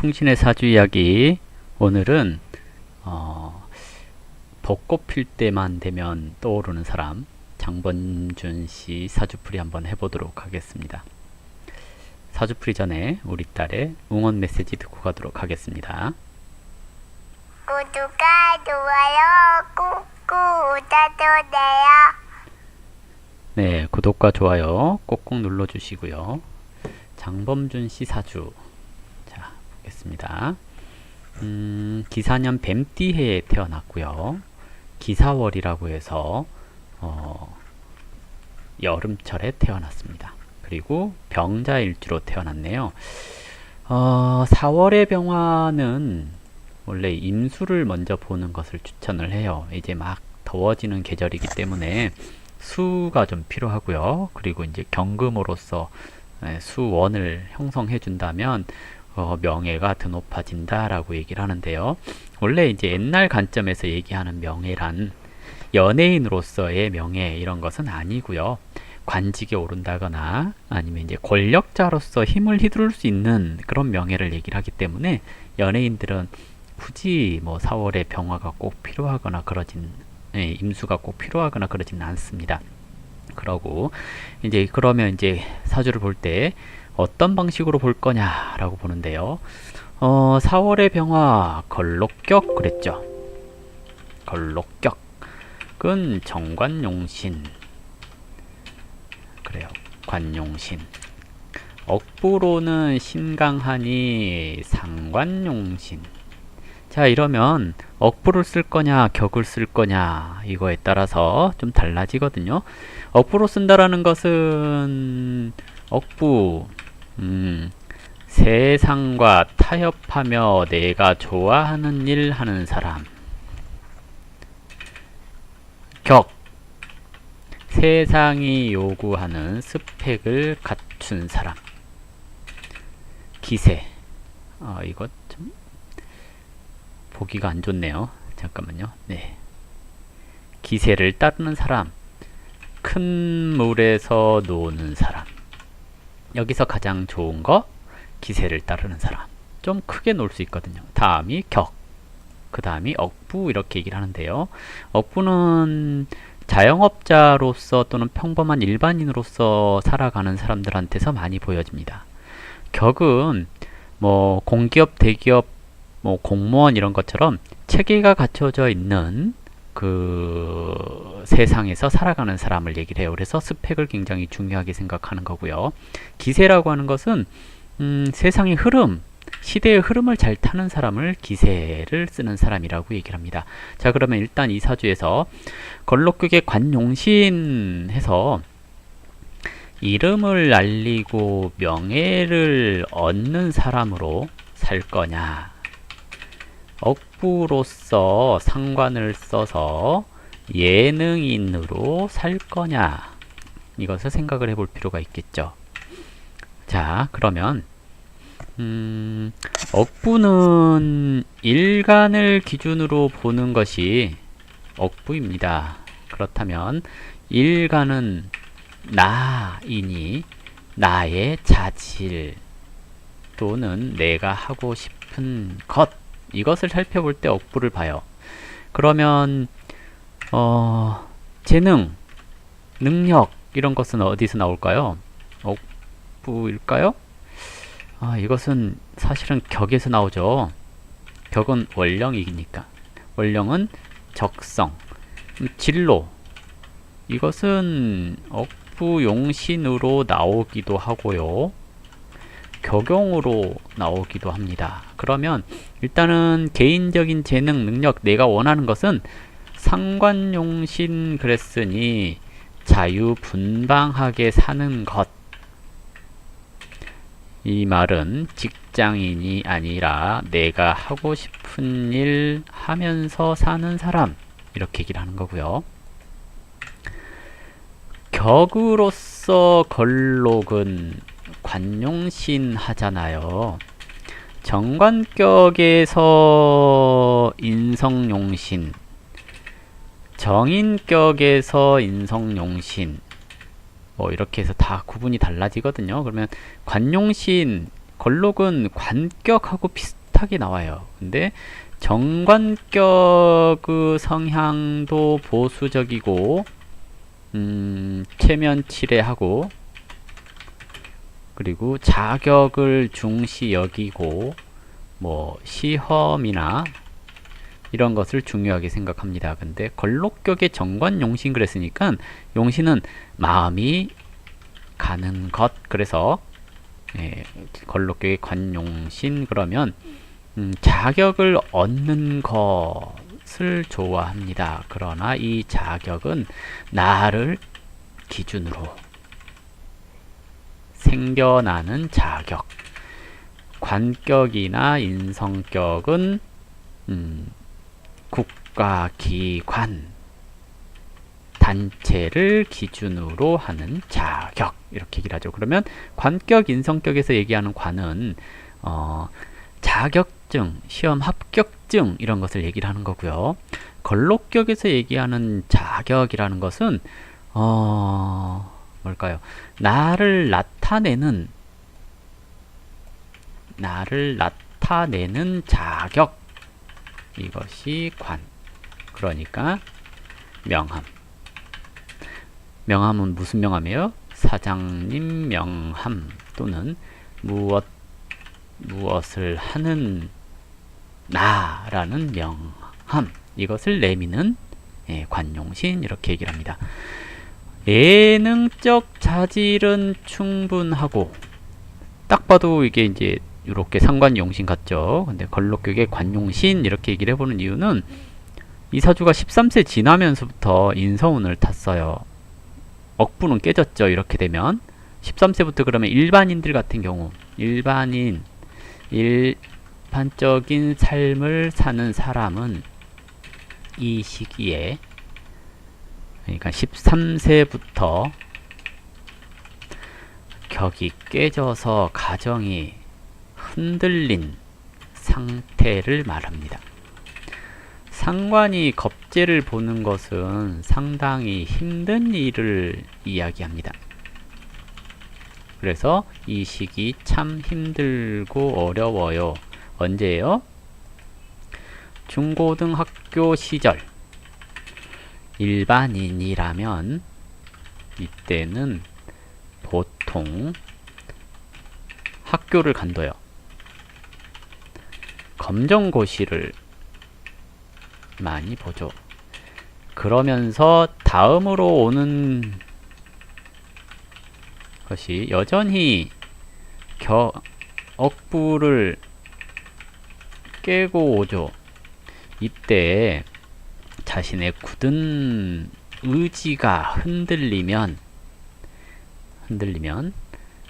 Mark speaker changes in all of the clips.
Speaker 1: 풍신의 사주 이야기. 오늘은 벚꽃 필 때만 되면 떠오르는 사람 장범준 씨 사주풀이 한번 해보도록 하겠습니다. 사주풀이 전에 우리 딸의 응원 메시지 듣고 가도록 하겠습니다.
Speaker 2: 구독과 좋아요 꾹꾹 눌러주세요.
Speaker 1: 네, 구독과 좋아요 꼭꼭 눌러주시고요. 장범준 씨 사주. 자, 보겠습니다. 기사년 뱀띠해에 태어났고요. 기사월이라고 해서 여름철에 태어났습니다. 그리고 병자일주로 태어났네요. 4월의 병화는 원래 임수를 먼저 보는 것을 추천을 해요. 이제 막 더워지는 계절이기 때문에 수가 좀 필요하고요. 그리고 이제 경금으로서 수원을 형성해 준다면 명예가 더 높아진다라고 얘기를 하는데요. 원래 이제 옛날 관점에서 얘기하는 명예란 연예인으로서의 명예 이런 것은 아니고요. 관직에 오른다거나 아니면 이제 권력자로서 힘을 휘두를 수 있는 그런 명예를 얘기를 하기 때문에 연예인들은 굳이 뭐 4월에 병화가 꼭 필요하거나 그러진 임수가 꼭 필요하거나 그러지는 않습니다. 그러면 이제 사주를 볼 때 어떤 방식으로 볼 거냐라고 보는데요. 4월의 병화 걸록격 그랬죠. 걸록격은 정관용신. 그래요. 관용신. 억부로는 신강하니 상관용신. 자, 이러면 억부를 쓸 거냐 격을 쓸 거냐 이거에 따라서 좀 달라지거든요. 억부로 쓴다라는 것은 억부 세상과 타협하며 내가 좋아하는 일 하는 사람. 격 세상이 요구하는 스펙을 갖춘 사람. 기세 이거 좀 보기가 안 좋네요. 잠깐만요. 네. 기세를 따르는 사람. 큰 물에서 노는 사람. 여기서 가장 좋은 거 기세를 따르는 사람. 좀 크게 놀 수 있거든요. 다음이 격. 그 다음이 억부 이렇게 얘기를 하는데요. 억부는 자영업자로서 또는 평범한 일반인으로서 살아가는 사람들한테서 많이 보여집니다. 격은 뭐 공기업, 대기업, 뭐 공무원 이런 것처럼 체계가 갖춰져 있는 그 세상에서 살아가는 사람을 얘기를 해요. 그래서 스펙을 굉장히 중요하게 생각하는 거고요. 기세라고 하는 것은 세상의 흐름, 시대의 흐름을 잘 타는 사람을 기세를 쓰는 사람이라고 얘기를 합니다. 자, 그러면 일단 이 사주에서 걸록격의 관용신 해서 이름을 알리고 명예를 얻는 사람으로 살 거냐, 억부로서 상관을 써서 예능인으로 살 거냐, 이것을 생각을 해볼 필요가 있겠죠. 자, 그러면 억부는 일간을 기준으로 보는 것이 억부입니다. 그렇다면 일간은 나이니 나의 자질 또는 내가 하고 싶은 것, 이것을 살펴볼 때 억부를 봐요. 그러면 재능, 능력 이런 것은 어디서 나올까요? 억부일까요? 이것은 사실은 격에서 나오죠. 격은 원령이니까. 원령은 적성, 진로. 이것은 억부용신으로 나오기도 하고요. 격용으로 나오기도 합니다. 그러면 일단은 개인적인 재능, 능력, 내가 원하는 것은 상관용신 그랬으니 자유분방하게 사는 것. 이 말은 직장인이 아니라 내가 하고 싶은 일 하면서 사는 사람, 이렇게 얘기를 하는 거고요. 격으로서 걸록은 관용신 하잖아요. 정관격에서 인성용신, 정인격에서 인성용신, 뭐 이렇게 해서 다 구분이 달라지거든요. 그러면 관용신, 걸록은 관격하고 비슷하게 나와요. 근데 정관격의 성향도 보수적이고 체면치레하고 그리고 자격을 중시 여기고 뭐 시험이나 이런 것을 중요하게 생각합니다. 근데 걸록격의 정관용신 그랬으니까 용신은 마음이 가는 것, 그래서 걸록격의 관용신 그러면 자격을 얻는 것을 좋아합니다. 그러나 이 자격은 나를 기준으로 생겨나는 자격. 관격이나 인성격은 국가기관, 단체를 기준으로 하는 자격, 이렇게 얘기를 하죠. 그러면 관격, 인성격에서 얘기하는 관은 자격증, 시험 합격증 이런 것을 얘기를 하는 거고요. 걸록격에서 얘기하는 자격이라는 것은 뭘까요? 나를 나타내는 자격, 이것이 관. 그러니까 명함. 명함은 무슨 명함이에요? 사장님 명함 또는 무엇을 하는 나라는 명함. 이것을 내미는 관용신, 이렇게 얘기를 합니다. 예능적 자질은 충분하고, 딱 봐도 이게 이제 이렇게 상관용신 같죠. 근데 걸록격의 관용신 이렇게 얘기를 해보는 이유는 이사주가 13세 지나면서부터 인서운을 탔어요. 억부는 깨졌죠. 이렇게 되면 13세부터 그러면 일반인들 같은 경우 일반적인 삶을 사는 사람은 이 시기에, 그러니까 13세부터 격이 깨져서 가정이 흔들린 상태를 말합니다. 상관이 겁재를 보는 것은 상당히 힘든 일을 이야기합니다. 그래서 이 시기 참 힘들고 어려워요. 언제예요? 중고등학교 시절. 일반인이라면 이때는 보통 학교를 간둬요. 검정고시를 많이 보죠. 그러면서 다음으로 오는 것이 여전히 억부를 깨고 오죠. 이때 자신의 굳은 의지가 흔들리면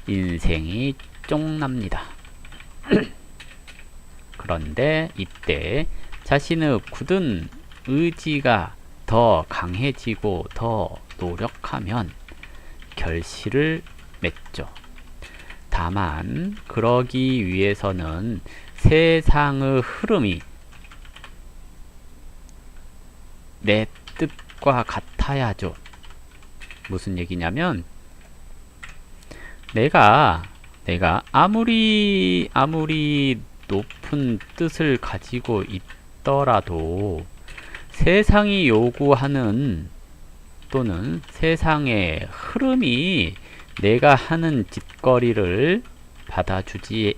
Speaker 1: 인생이 쫑납니다. 그런데 이때 자신의 굳은 의지가 더 강해지고 더 노력하면 결실을 맺죠. 다만 그러기 위해서는 세상의 흐름이 내 뜻과 같아야죠. 무슨 얘기냐면 내가 아무리 높은 뜻을 가지고 있더라도 세상이 요구하는 또는 세상의 흐름이 내가 하는 짓거리를 받아주지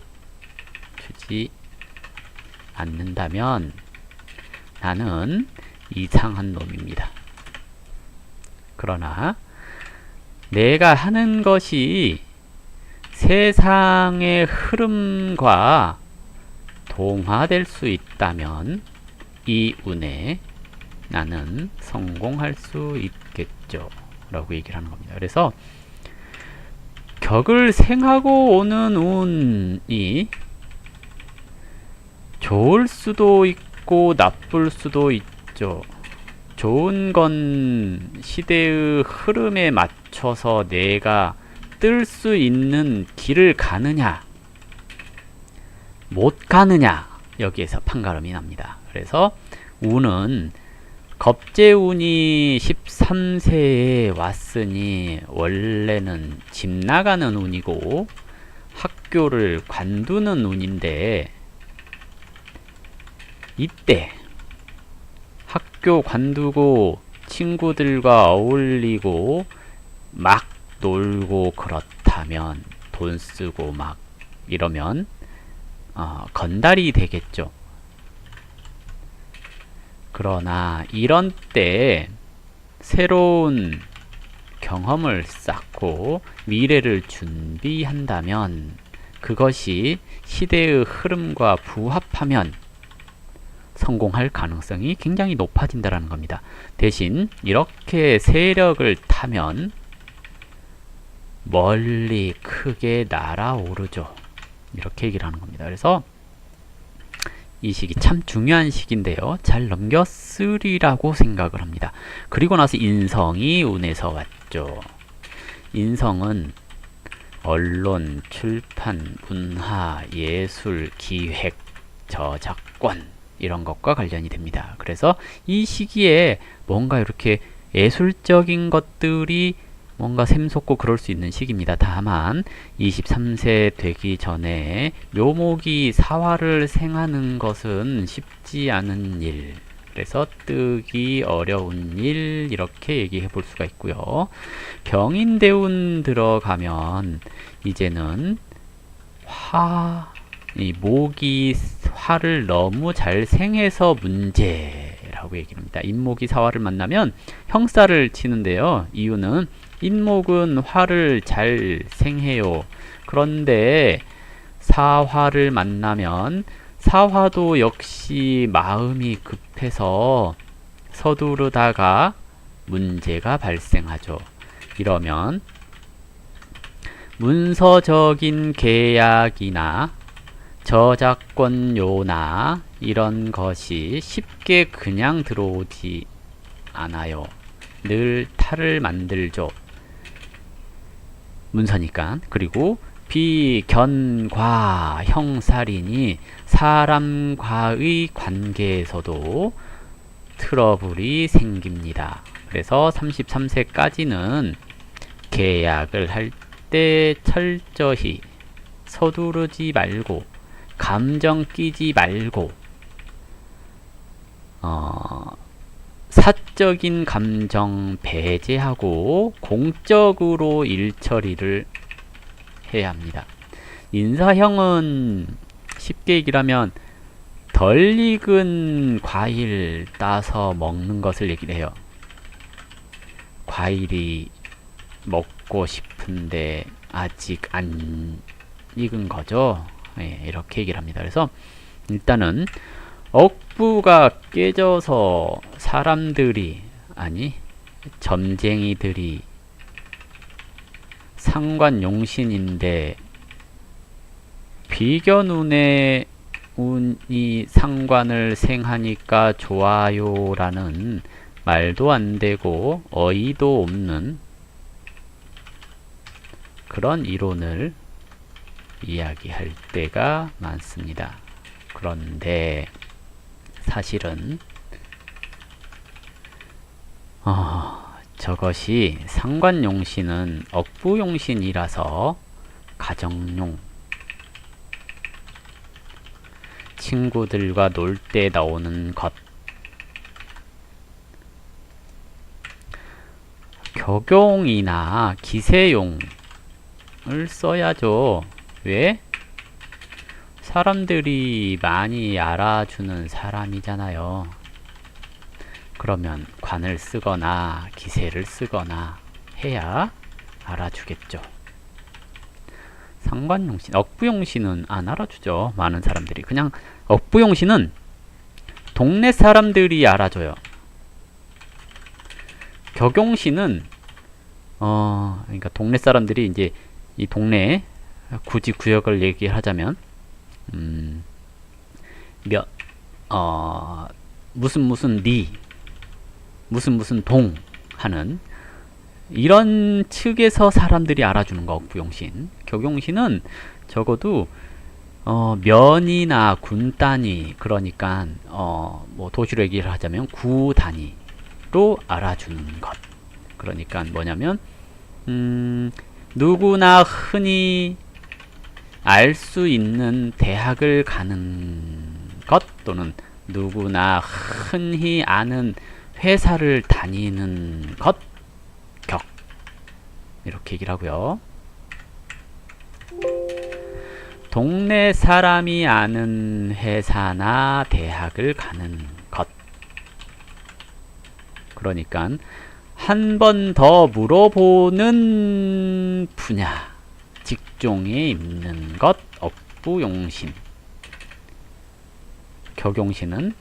Speaker 1: 않는다면 나는 이상한 놈입니다. 그러나 내가 하는 것이 세상의 흐름과 동화될 수 있다면 이 운에 나는 성공할 수 있겠죠 라고 얘기를 하는 겁니다. 그래서 격을 생하고 오는 운이 좋을 수도 있고 나쁠 수도 있죠. 좋은 건 시대의 흐름에 맞춰서 내가 뜰 수 있는 길을 가느냐 못 가느냐, 여기에서 판가름이 납니다. 그래서 운은 겁재운이 13세에 왔으니 원래는 집 나가는 운이고 학교를 관두는 운인데, 이때 학교 관두고 친구들과 어울리고 막 놀고 그렇다면, 돈 쓰고 막 이러면 건달이 되겠죠. 그러나 이런 때 새로운 경험을 쌓고 미래를 준비한다면, 그것이 시대의 흐름과 부합하면 성공할 가능성이 굉장히 높아진다는 겁니다. 대신 이렇게 세력을 타면 멀리 크게 날아오르죠. 이렇게 얘기를 하는 겁니다. 그래서 이 시기 참 중요한 시기인데요. 잘 넘겼으리라고 생각을 합니다. 그리고 나서 인성이 운에서 왔죠. 인성은 언론, 출판, 문화, 예술, 기획, 저작권 이런 것과 관련이 됩니다. 그래서 이 시기에 뭔가 이렇게 예술적인 것들이 뭔가 샘솟고 그럴 수 있는 시기입니다. 다만 23세 되기 전에 묘목이 사화를 생하는 것은 쉽지 않은 일, 그래서 뜨기 어려운 일, 이렇게 얘기해 볼 수가 있고요. 병인대운 들어가면 이제는 이 목이 화를 너무 잘 생해서 문제라고 얘기합니다. 인목이 사화를 만나면 형사를 치는데요. 이유는 인목은 화를 잘 생해요. 그런데 사화를 만나면 사화도 역시 마음이 급해서 서두르다가 문제가 발생하죠. 이러면 문서적인 계약이나 저작권료나 이런 것이 쉽게 그냥 들어오지 않아요. 늘 탈을 만들죠. 문서니까. 그리고 비견과 형살이니 사람과의 관계에서도 트러블이 생깁니다. 그래서 33세까지는 계약을 할 때 철저히 서두르지 말고 감정 끼지 말고 사적인 감정 배제하고 공적으로 일 처리를 해야 합니다. 인사형은 쉽게 얘기하면 덜 익은 과일 따서 먹는 것을 얘기를 해요. 과일이 먹고 싶은데 아직 안 익은 거죠. 예, 이렇게 얘기를 합니다. 그래서 일단은 억부가 깨져서 사람들이, 아니 점쟁이들이 상관용신인데 비견운의 운이 상관을 생하니까 좋아요 라는 말도 안 되고 어이도 없는 그런 이론을 이야기할 때가 많습니다. 그런데 사실은 저것이 상관용신은 억부용신이라서 가정용, 친구들과 놀 때 나오는 것, 격용이나 기세용을 써야죠. 왜? 사람들이 많이 알아주는 사람이잖아요. 그러면 관을 쓰거나 기세를 쓰거나 해야 알아주겠죠. 상관용신, 억부용신은 안 알아주죠. 많은 사람들이. 그냥 억부용신은 동네 사람들이 알아줘요. 격용신은 그러니까 동네 사람들이 이제 이 동네에 굳이 구역을 얘기하자면 무슨 리, 무슨 동 하는 이런 측에서 사람들이 알아주는 거 억부용신. 격용신은 적어도 면이나 군 단위, 그러니까 뭐 도시로 얘기를 하자면 구 단위로 알아주는 것. 그러니까 뭐냐면 누구나 흔히 알 수 있는 대학을 가는 것 또는 누구나 흔히 아는 회사를 다니는 것 격 이렇게 얘기를 하고요. 동네 사람이 아는 회사나 대학을 가는 것. 그러니까 한 번 더 물어보는 분야, 직종에 있는 것, 업부용신. 격용신은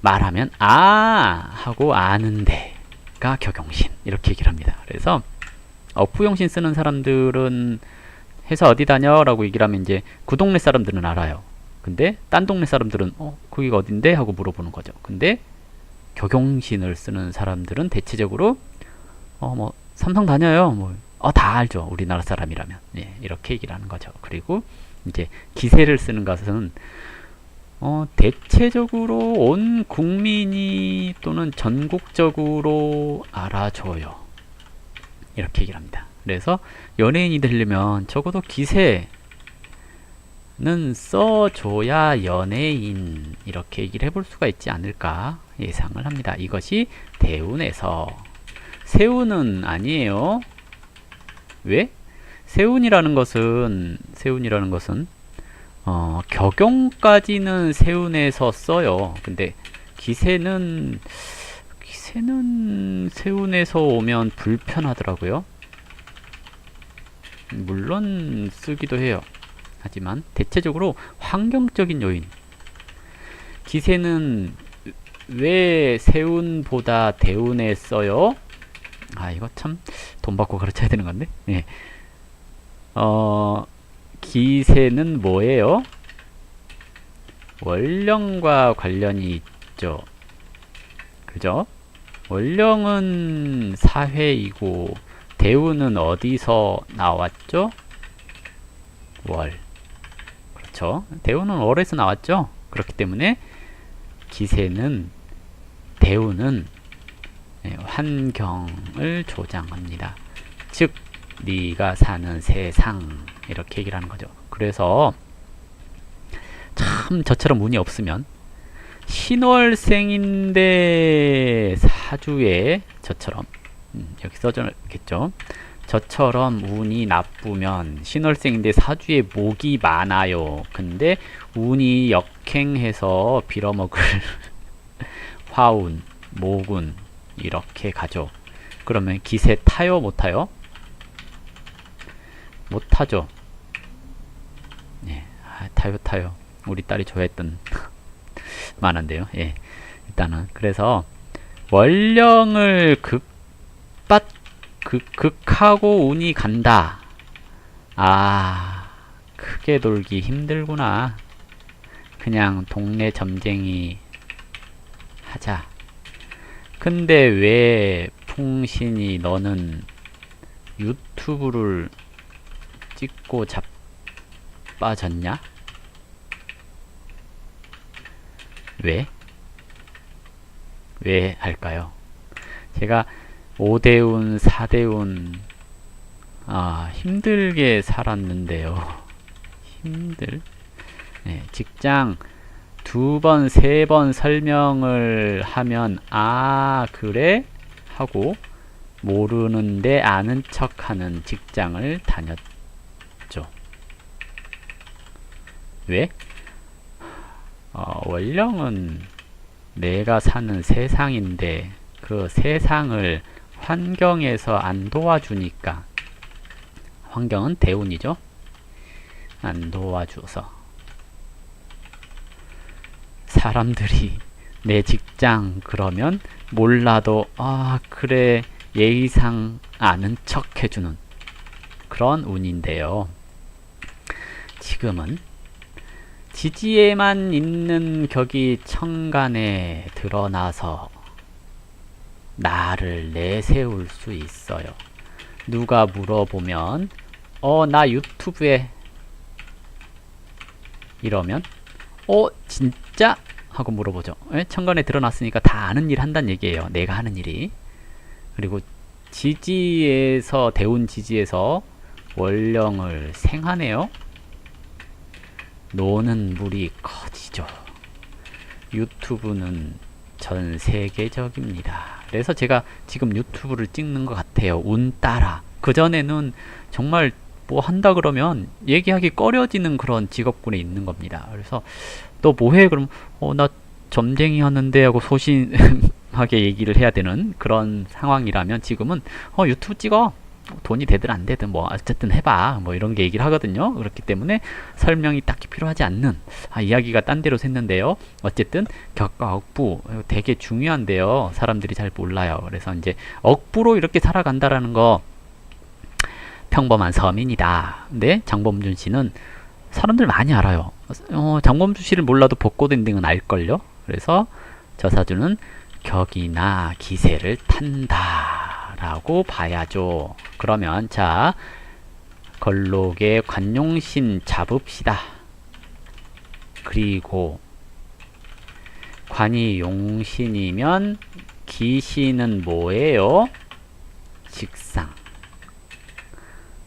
Speaker 1: 말하면 아 하고 아는데가 격용신 이렇게 얘기를 합니다. 그래서 업부용신 쓰는 사람들은 회사 어디 다녀? 라고 얘기를 하면 이제 그 동네 사람들은 알아요. 근데 딴 동네 사람들은 거기가 어딘데? 하고 물어보는 거죠. 근데 격용신을 쓰는 사람들은 대체적으로 뭐 삼성 다녀요. 뭐 다 알죠. 우리나라 사람이라면. 예, 이렇게 얘기를 하는 거죠. 그리고 이제 기세를 쓰는 것은 대체적으로 온 국민이 또는 전국적으로 알아줘요. 이렇게 얘기를 합니다. 그래서 연예인이 되려면 적어도 기세는 써줘야 연예인 이렇게 얘기를 해볼 수가 있지 않을까 예상을 합니다. 이것이 대운에서 세운은 아니에요. 왜? 세운이라는 것은 격용까지는 세운에서 써요. 근데 기세는 세운에서 오면 불편하더라고요. 물론 쓰기도 해요. 하지만 대체적으로 환경적인 요인. 기세는 왜 세운보다 대운에 써요? 이거 참 돈 받고 가르쳐야 되는 건데. 예. 기세는 뭐예요? 원령과 관련이 있죠. 그죠? 원령은 사회이고 대운은 어디서 나왔죠? 월. 그렇죠. 대운은 월에서 나왔죠. 그렇기 때문에 기세는 대운은 환경을 조장합니다. 즉 네가 사는 세상 이렇게 얘기를 하는 거죠. 그래서 참 저처럼 운이 없으면 신월생인데 사주에 저처럼 여기 써져있겠죠. 저처럼 운이 나쁘면 신월생인데 사주에 목이 많아요. 근데 운이 역행해서 빌어먹을 화운, 목운 이렇게 가죠. 그러면 기세 타요? 못 타요? 못 타죠. 예, 타요. 우리 딸이 좋아했던 만한데요. 예, 일단은 그래서 원령을 극하고 운이 간다. 크게 돌기 힘들구나. 그냥 동네 점쟁이 하자. 근데 왜 풍신이 너는 유튜브를 찍고 자빠졌냐? 왜? 왜 할까요? 제가 5대운, 4대운 힘들게 살았는데요. 직장 2번, 3번 설명을 하면 그래? 하고 모르는데 아는 척하는 직장을 다녔죠. 왜? 원령은 내가 사는 세상인데 그 세상을 환경에서 안 도와주니까, 환경은 대운이죠. 안 도와줘서 사람들이 내 직장 그러면 몰라도 그래 예의상 아는 척 해주는 그런 운인데요. 지금은 지지에만 있는 격이 천간에 드러나서 나를 내세울 수 있어요. 누가 물어보면 나 유튜브에 이러면 진짜? 하고 물어보죠. 천간에 드러났으니까 다 아는 일 한다는 얘기예요. 내가 하는 일이. 그리고 지지에서 대운 지지에서 월령을 생하네요. 노는 물이 커지죠. 유튜브는 전 세계적입니다. 그래서 제가 지금 유튜브를 찍는 것 같아요. 운 따라. 그전에는 정말 뭐 한다 그러면 얘기하기 꺼려지는 그런 직업군에 있는 겁니다. 그래서 너 뭐해? 그럼 나 점쟁이 하는데 하고 소심하게 얘기를 해야 되는 그런 상황이라면 지금은 유튜브 찍어. 돈이 되든 안 되든 뭐 어쨌든 해봐. 뭐 이런 게 얘기를 하거든요. 그렇기 때문에 설명이 딱히 필요하지 않는 이야기가 딴 데로 샜는데요. 어쨌든 격과 억부 되게 중요한데요. 사람들이 잘 몰라요. 그래서 이제 억부로 이렇게 살아간다라는 거 평범한 서민이다. 근데 장범준 씨는 사람들 많이 알아요. 장범준 씨를 몰라도 벚꽃 엔딩은 알걸요. 그래서 저사주는 격이나 기세를 탄다 라고 봐야죠. 그러면 자, 걸록의 관용신 잡읍시다. 그리고 관이 용신이면 기신은 뭐예요? 식상.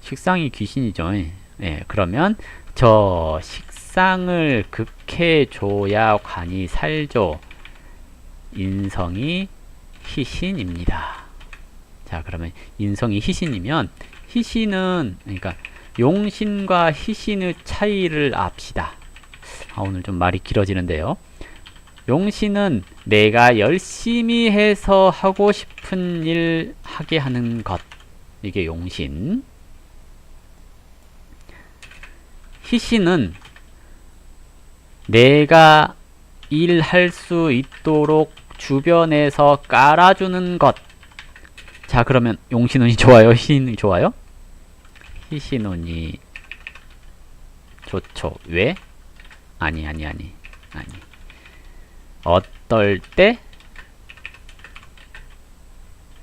Speaker 1: 식상이 귀신이죠. 예, 그러면 저 식상을 극해줘야 관이 살죠. 인성이 희신입니다. 자, 그러면 인성이 희신이면 희신은 그러니까 용신과 희신의 차이를 압시다. 오늘 좀 말이 길어지는데요. 용신은 내가 열심히 해서 하고 싶은 일 하게 하는 것. 이게 용신. 희신은 내가 일할 수 있도록 주변에서 깔아주는 것. 자, 그러면 용신운이 좋아요? 희신운이 좋아요? 희신운이 좋죠. 왜? 아니. 어떨 때?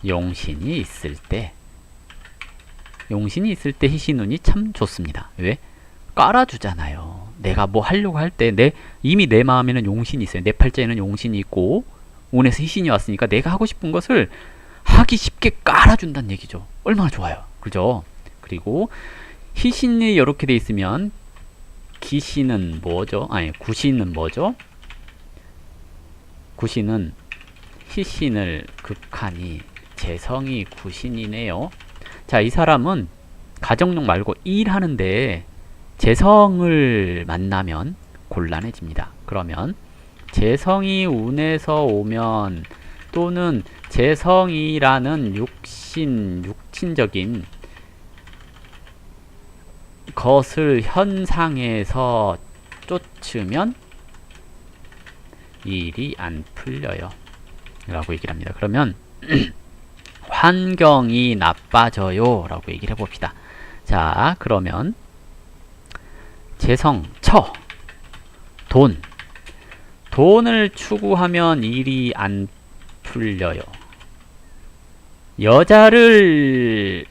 Speaker 1: 용신이 있을 때. 용신이 있을 때 희신운이 참 좋습니다. 왜? 깔아주잖아요. 내가 뭐 하려고 할 때 이미 내 마음에는 용신이 있어요. 내 팔자에는 용신이 있고 운에서 희신이 왔으니까 내가 하고 싶은 것을 하기 쉽게 깔아준다는 얘기죠. 얼마나 좋아요. 그죠? 그리고 희신이 이렇게 돼 있으면 기신은 뭐죠? 아니, 구신은 뭐죠? 구신은 희신을 극하니 재성이 구신이네요. 자, 이 사람은 가정용 말고 일하는데 재성을 만나면 곤란해집니다. 그러면 재성이 운에서 오면 또는 재성이라는 육신적인 것을 현상에서 쫓으면 일이 안 풀려요. 라고 얘기를 합니다. 그러면 환경이 나빠져요. 라고 얘기를 해봅시다. 자, 그러면 재성, 돈을 추구하면 일이 안 풀려요. 여자를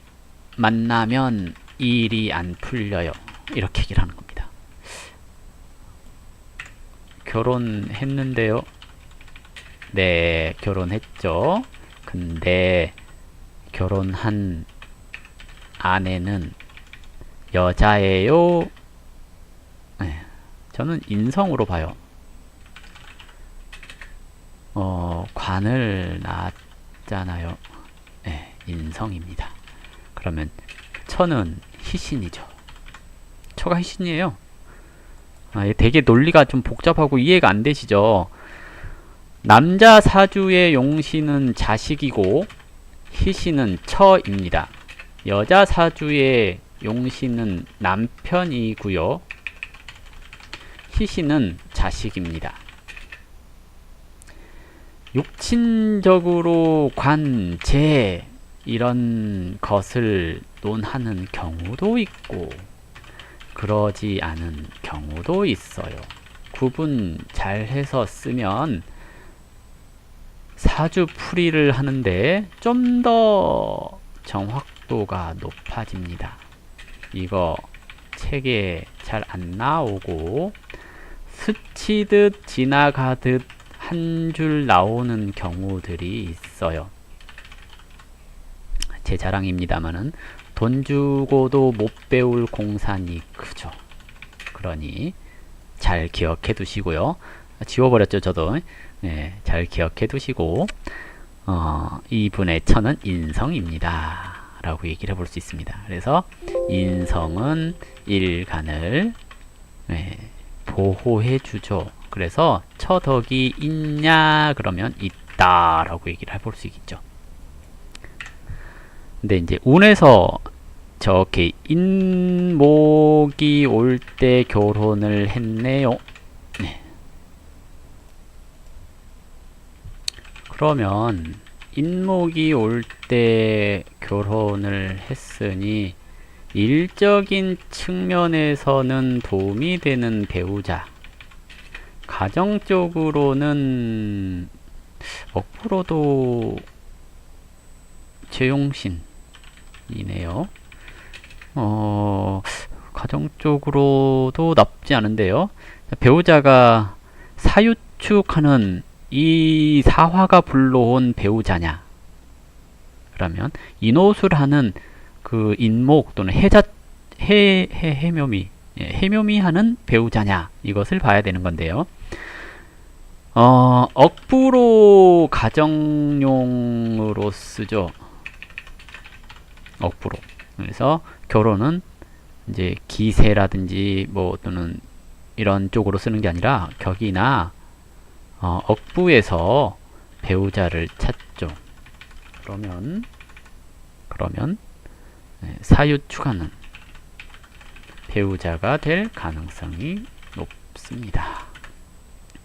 Speaker 1: 만나면 일이 안 풀려요. 이렇게 얘기를 하는 겁니다. 결혼했는데요. 네, 결혼했죠. 근데 결혼한 아내는 여자예요? 네, 저는 인성으로 봐요. 관을 낳았잖아요. 네, 인성입니다. 그러면 처는 희신이죠. 처가 희신이에요. 되게 논리가 좀 복잡하고 이해가 안 되시죠? 남자 사주의 용신은 자식이고 희신은 처입니다. 여자 사주의 용신은 남편이고요. 희신은 자식입니다. 육친적으로 관, 재 이런 것을 논하는 경우도 있고 그러지 않은 경우도 있어요. 구분 잘 해서 쓰면 사주풀이를 하는데 좀 더 정확도가 높아집니다. 이거 책에 잘 안 나오고 스치듯 지나가듯 한 줄 나오는 경우들이 있어요. 제 자랑입니다마는 돈 주고도 못 배울 공산이 크죠. 그러니 잘 기억해 두시고요. 지워버렸죠, 저도. 네, 잘 기억해 두시고, 이분의 천은 인성입니다. 라고 얘기를 해볼 수 있습니다. 그래서 인성은 일간을 보호해 주죠. 그래서 처덕이 있냐 그러면 있다 라고 얘기를 해볼 수 있겠죠. 근데 이제 운에서 저렇게 인목이 올 때 결혼을 했네요. 네. 그러면 인목이 올 때 결혼을 했으니 일적인 측면에서는 도움이 되는 배우자, 가정적으로는 억부로도 제용신이네요. 가정적으로도 나쁘지 않은데요. 배우자가 사유축하는 이 사화가 불러온 배우자냐? 그러면 인호술하는 그 인목 또는 해묘미, 해묘미 하는 배우자냐? 이것을 봐야 되는 건데요. 억부로 가정용으로 쓰죠. 억부로. 그래서 결혼은 이제 기세라든지 뭐 또는 이런 쪽으로 쓰는 게 아니라 격이나 억부에서 배우자를 찾죠. 그러면 사유축하는 배우자가 될 가능성이 높습니다.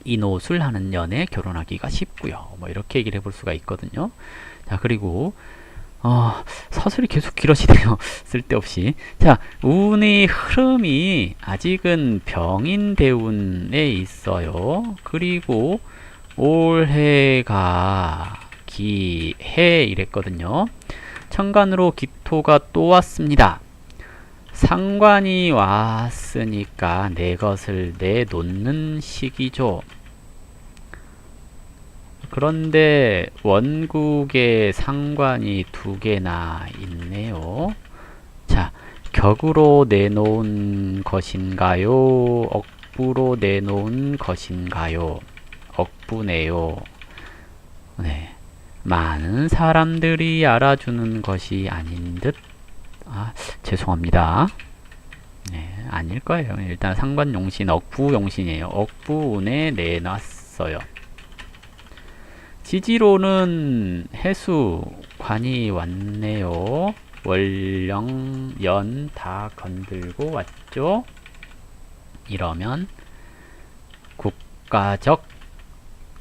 Speaker 1: 인호술 하는 년에 결혼하기가 쉽고요. 뭐 이렇게 얘기를 해볼 수가 있거든요. 자, 그리고 서술이 계속 길어지네요. 쓸데없이. 자, 운의 흐름이 아직은 병인대운에 있어요. 그리고 올해가 기해 이랬거든요. 천간으로 기토가 또 왔습니다. 상관이 왔으니까 내 것을 내놓는 시기죠. 그런데 원국에 상관이 2개나 있네요. 자, 격으로 내놓은 것인가요? 억부로 내놓은 것인가요? 억부네요. 네. 많은 사람들이 알아주는 것이 아닌 듯. 죄송합니다. 네, 아닐 거예요. 일단 상관용신, 억부용신이에요. 억부운에 내놨어요. 지지로는 해수관이 왔네요. 월령, 연 다 건들고 왔죠. 이러면 국가적,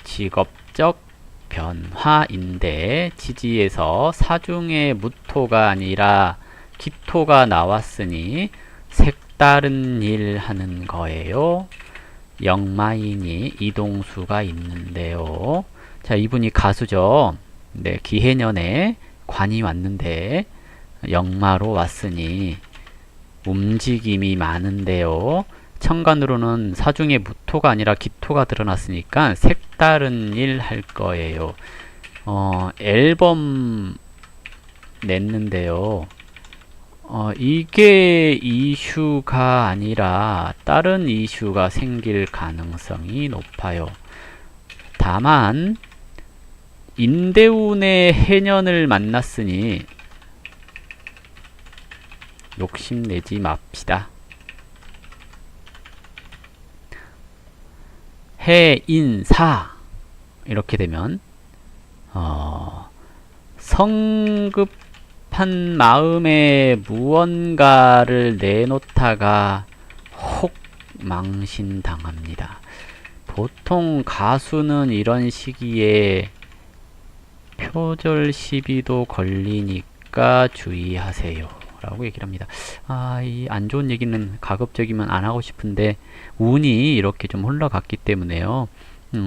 Speaker 1: 직업적 변화인데 지지에서 사중의 무토가 아니라 기토가 나왔으니 색다른 일 하는 거예요. 역마인이 이동수가 있는데요. 자, 이분이 가수죠. 네, 기해년에 관이 왔는데 역마로 왔으니 움직임이 많은데요. 천간으로는 사중에 무토가 아니라 기토가 드러났으니까 색다른 일 할 거예요. 앨범 냈는데요. 이게 이슈가 아니라 다른 이슈가 생길 가능성이 높아요. 다만 인대운의 해년을 만났으니 욕심내지 맙시다. 해인사 이렇게 되면 성급한 마음에 무언가를 내놓다가 혹 망신당합니다. 보통 가수는 이런 시기에 표절 시비도 걸리니까 주의하세요 라고 얘기를 합니다. 이 안 좋은 얘기는 가급적이면 안 하고 싶은데 운이 이렇게 좀 흘러갔기 때문에요.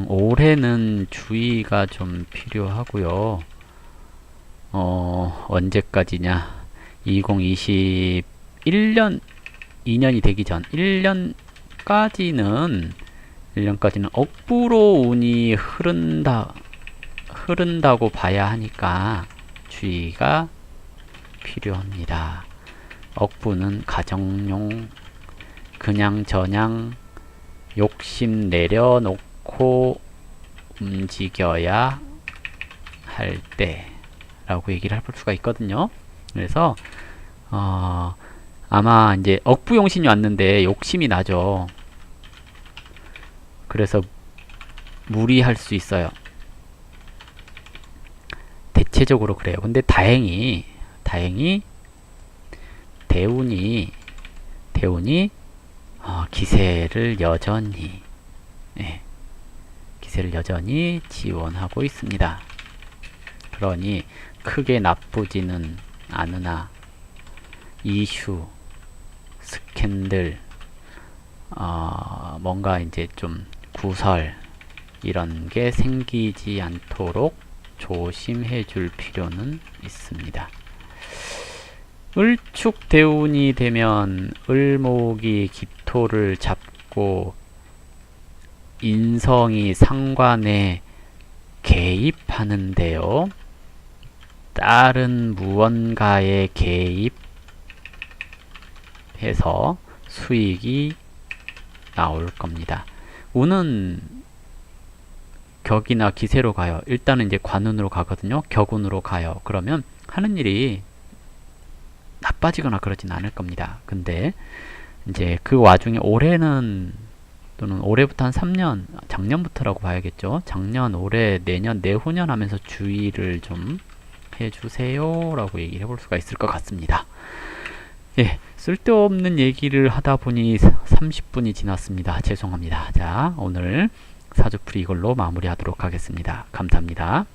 Speaker 1: 올해는 주의가 좀 필요하고요. 언제까지냐? 2021년 2년이 되기 전 1년까지는 억부로 운이 흐른다고 봐야 하니까 주의가 필요합니다. 억부는 가정용, 그냥 저냥 욕심 내려놓고 움직여야 할 때라고 얘기를 해볼 수가 있거든요. 그래서 아마 이제 억부용신이 왔는데 욕심이 나죠. 그래서 무리할 수 있어요. 대체적으로 그래요. 근데 다행히 대운이 기세를 여전히 기세를 여전히 지원하고 있습니다. 그러니 크게 나쁘지는 않으나 이슈, 스캔들, 뭔가 이제 좀 구설 이런 게 생기지 않도록 조심해 줄 필요는 있습니다. 을축대운이 되면 을목이 기토를 잡고 인성이 상관에 개입하는데요. 다른 무언가에 개입해서 수익이 나올 겁니다. 운은 격이나 기세로 가요. 일단은 이제 관운으로 가거든요. 격운으로 가요. 그러면 하는 일이 나빠지거나 그러진 않을 겁니다. 근데 이제 그 와중에 올해는 또는 올해부터 한 3년, 작년부터라고 봐야겠죠. 작년, 올해, 내년, 내후년 하면서 주의를 좀 해주세요 라고 얘기를 해볼 수가 있을 것 같습니다. 예, 쓸데없는 얘기를 하다 보니 30분이 지났습니다. 죄송합니다. 자, 오늘 사주풀이 이걸로 마무리하도록 하겠습니다. 감사합니다.